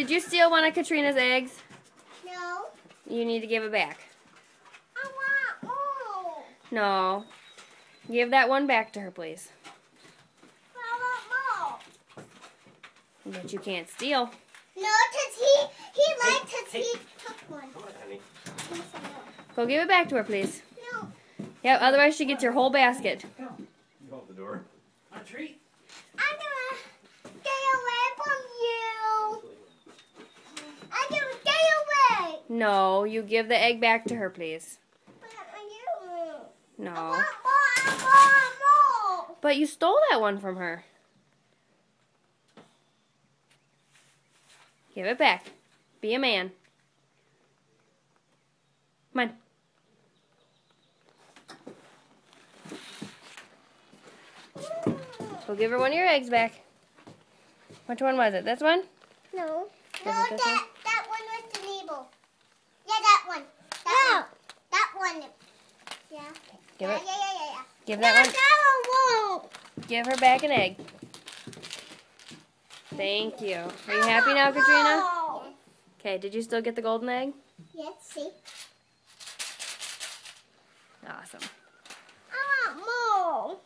Did you steal one of Katrina's eggs? No. You need to give it back. I want more. No. Give that one back to her, please. I want more. But you can't steal. No, because he likes to he took one. Come on, honey. Go give it back to her, please. No. Yep, otherwise she gets your whole basket. You hold the door. A treat. I'm gonna stay away from you. I'm gonna stay away. No, you give the egg back to her, please. But you. I No. want more. I want more. But you stole that one from her. Give it back. Be a man. Come on. Go give her one of your eggs back. Which one was it? This one? No. Was No, it this one? that one was the label. Yeah, that one. That one. That one. Yeah. Give it. Yeah. Give that one. That one won't. Give her back an egg. Thank you. Are you happy now, Katrina? No. Okay, did you still get the golden egg? Yes, see. Awesome. I want more.